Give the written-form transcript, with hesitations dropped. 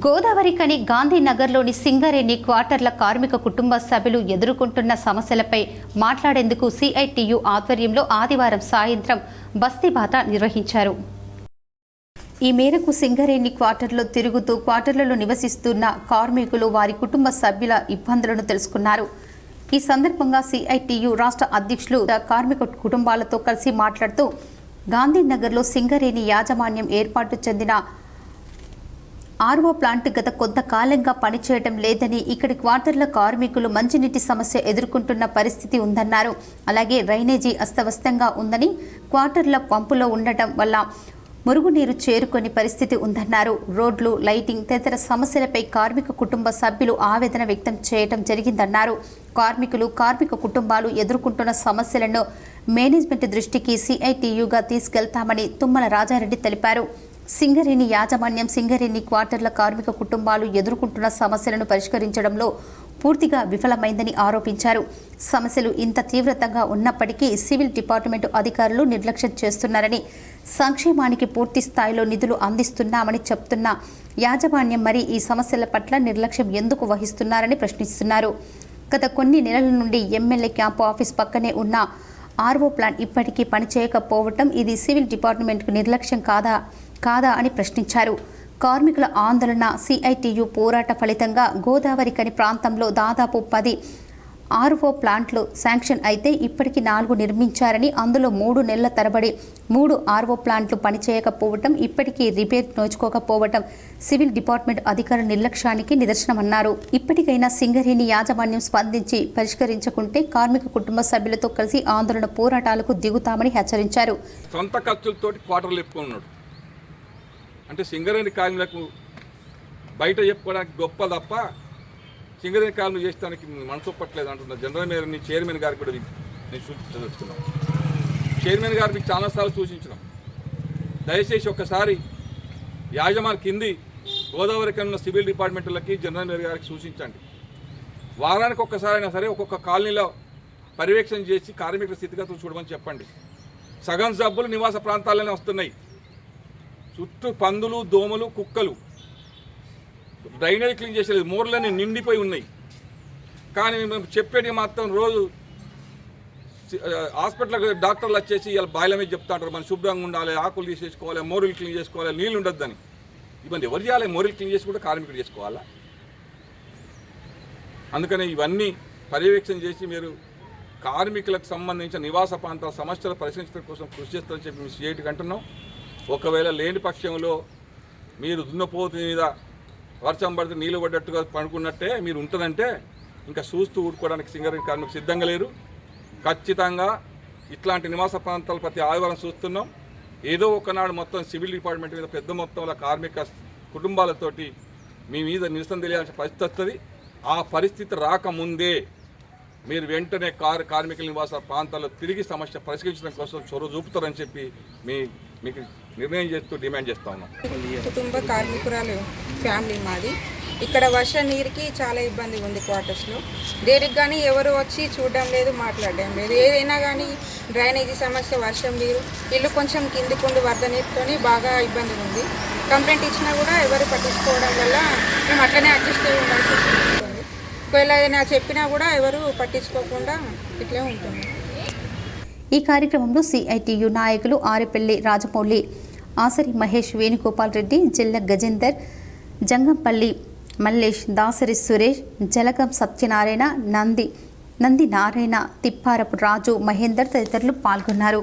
గోదావరికని గాంధీనగర్లోని సింగరేణి క్వార్టర్ల కార్మిక కుటుంబ సభ్యులు ఎదుర్కొంటున్న సమస్యలపై మాట్లాడేందుకు సిఐటియు ఆధ్వర్యంలో ఆదివారం సాయంత్రం బస్తీబాట నిర్వహించారు. ఈ మేరకు సింగరేణి క్వార్టర్లో తిరుగుతూ క్వార్టర్లలో నివసిస్తున్న కార్మికులు వారి కుటుంబ సభ్యుల ఇబ్బందులను తెలుసుకున్నారు. ఈ సందర్భంగా సిఐటియు రాష్ట్ర అధ్యక్షులు కార్మిక కుటుంబాలతో కలిసి మాట్లాడుతూ గాంధీనగర్లో సింగరేణి యాజమాన్యం ఏర్పాటు చెందిన ఆర్ఓ ప్లాంట్ గత కొంతకాలంగా పనిచేయడం లేదని, ఇక్కడి క్వార్టర్ల కార్మికులు మంచినీటి సమస్య ఎదుర్కొంటున్న పరిస్థితి ఉందన్నారు. అలాగే డ్రైనేజీ అస్తవ్యస్తంగా ఉందని, క్వార్టర్ల పంపులో ఉండటం వల్ల మురుగునీరు చేరుకొని పరిస్థితి ఉందన్నారు. రోడ్లు, లైటింగ్ తదితర సమస్యలపై కార్మిక కుటుంబ సభ్యులు ఆవేదన వ్యక్తం చేయడం జరిగిందన్నారు. కార్మిక కుటుంబాలు ఎదుర్కొంటున్న సమస్యలను మేనేజ్మెంట్ దృష్టికి సిఐటియుగా తీసుకెళ్తామని తుమ్మల రాజారెడ్డి తెలిపారు. సింగరేణి యాజమాన్యం సింగరేణి క్వార్టర్ల కార్మిక కుటుంబాలు ఎదుర్కొంటున్న సమస్యలను పరిష్కరించడంలో పూర్తిగా విఫలమైందని ఆరోపించారు. సమస్యలు ఇంత తీవ్రతంగా ఉన్నప్పటికీ సివిల్ డిపార్ట్మెంటు అధికారులు నిర్లక్ష్యం చేస్తున్నారని, సంక్షేమానికి పూర్తి స్థాయిలో నిధులు అందిస్తున్నామని చెప్తున్న యాజమాన్యం మరి ఈ సమస్యల పట్ల నిర్లక్ష్యం ఎందుకు వహిస్తున్నారని ప్రశ్నిస్తున్నారు. గత కొన్ని నెలల నుండి ఎమ్మెల్యే క్యాంపు ఆఫీస్ పక్కనే ఉన్న ఆర్ఓ ప్లాంట్ ఇప్పటికీ పనిచేయకపోవటం ఇది సివిల్ డిపార్ట్మెంట్కు నిర్లక్ష్యం కాదా అని ప్రశ్నించారు. కార్మికుల ఆందోళన, సిఐటియు పోరాట ఫలితంగా గోదావరికని ప్రాంతంలో దాదాపు 10 ఆర్ఓ ప్లాంట్లు శాంక్షన్ అయితే ఇప్పటికీ 4 నిర్మించారని, అందులో 3 నెలల తరబడి 3 ఆర్ఓ ప్లాంట్లు పనిచేయకపోవటం, ఇప్పటికీ రిపేర్ నోచుకోకపోవటం సివిల్ డిపార్ట్మెంట్ అధికారుల నిర్లక్ష్యానికి నిదర్శనమన్నారు. ఇప్పటికైనా సింగరేణి యాజమాన్యం స్పందించి పరిష్కరించకుంటే కార్మిక కుటుంబ సభ్యులతో కలిసి ఆందోళన పోరాటాలకు దిగుతామని హెచ్చరించారు. సొంత ఖర్చులతోటి క్వార్టర్లు చెప్పుకున్నాడు అంటే సింగరేణి కార్మికులకు బయట చెప్పుకోవడానికి గొప్ప తప్ప సింగరేణి కార్మికులు చేసడానికి మనసు ఒప్పట్లేదు అంటున్నా. జనరల్ మేనేజర్ చైర్మన్ గారికి కూడా నేను సూచించదలుచుకున్నాం. చైర్మన్ గారు మీకు చాలాసార్లు సూచించినాం. దయచేసి ఒక్కసారి యాజమాన్య కింది గోదావరి కన్నా సివిల్ డిపార్ట్మెంట్లకి జనరల్ మేనేజర్ గారికి సూచించండి. వారానికి ఒక్కసారి అయినా సరే ఒక్కొక్క కాలనీలో పర్యవేక్షణ చేసి కార్మికుల స్థితిగతులు చూడమని చెప్పండి. సగం జబ్బులు నివాస ప్రాంతాల్లోనే వస్తున్నాయి. చుట్టూ పందులు, దోమలు, కుక్కలు, డ్రైనేజ్ క్లీన్ చేసేది మోర్లన్నీ నిండిపోయి ఉన్నాయి. కానీ మేము చెప్పేది మాత్రం రోజు హాస్పిటల్ డాక్టర్లు వచ్చేసి ఇలా బాయిల మీద చెప్తా ఉంటారు, మనం శుభ్రంగా ఉండాలి, ఆకులు తీసేసుకోవాలి, మోరీలు క్లీన్ చేసుకోవాలి, నీళ్ళు ఉండొద్దని. ఇవన్నీ ఎవరు చేయాలి? మోరీలు క్లీన్ చేసి కూడా కార్మికులు చేసుకోవాలా? అందుకని ఇవన్నీ పర్యవేక్షణ చేసి మీరు కార్మికులకు సంబంధించిన నివాస ప్రాంతాల సమస్యలు పరిష్కరించడం కోసం కృషి చేస్తారని చెప్పి మేము సిఐటికి అంటున్నాం. ఒకవేళ లేని పక్షంలో మీరు దున్నపోతు మీద వర్షం పడితే నీళ్ళు పడ్డట్టుగా పడుకున్నట్టే మీరు ఉంటుందంటే ఇంకా చూస్తూ ఊడుకోవడానికి సింగరేణి కార్మికులు సిద్ధంగా లేరు. ఖచ్చితంగా ఇట్లాంటి నివాస ప్రాంతాలు ప్రతి ఆదివారం చూస్తున్నాం. ఏదో ఒకనాడు మొత్తం సివిల్ డిపార్ట్మెంట్ మీద పెద్ద మొత్తంలో కార్మిక కుటుంబాలతోటి మీ మీద నిరసన తెలియాల్సిన పరిస్థితి వస్తుంది. ఆ పరిస్థితి రాకముందే మీరు వెంటనే కార్మికుల నివాస ప్రాంతాల్లో తిరిగి సమస్య పరిష్కరించడం కోసం చొరవ చూపుతారని చెప్పి మీకు నిర్ణయం చేస్తూ డిమాండ్ చేస్తా ఉన్నాం. కుటుంబ కార్మికురాలు ఫ్యామిలీ మాది. ఇక్కడ వర్ష నీరుకి చాలా ఇబ్బంది ఉంది. క్వార్టర్స్లో దేనికి కానీ ఎవరు వచ్చి చూడడం లేదు, మాట్లాడడం లేదు. ఏదైనా కానీ డ్రైనేజీ సమస్య, వర్షం నీరు, ఇల్లు కొంచెం కిందికుండి వరద నీరుతోని బాగా ఇబ్బంది ఉంది. కంప్లైంట్ ఇచ్చినా కూడా ఎవరు పట్టించుకోవడం వల్ల మేము అట్లనే అడ్జస్ట్ అయ్యి ఉండాల్సి వస్తుంది. ఒకవేళ ఏదైనా చెప్పినా కూడా ఎవరు పట్టించుకోకుండా ఇట్లే ఉంటుంది. ఈ కార్యక్రమంలో సిఐటియు నాయకులు ఆరిపల్లి రాజమౌళి, ఆసరి మహేష్, వేణుగోపాల్ రెడ్డి, జిల్ల గజేందర్, జంగంపల్లి మల్లేష్, దాసరి సురేష్, జలగం సత్యనారాయణ, నంది నారాయణ, తిప్పారపు రాజు, మహేందర్ తదితరులు పాల్గొన్నారు.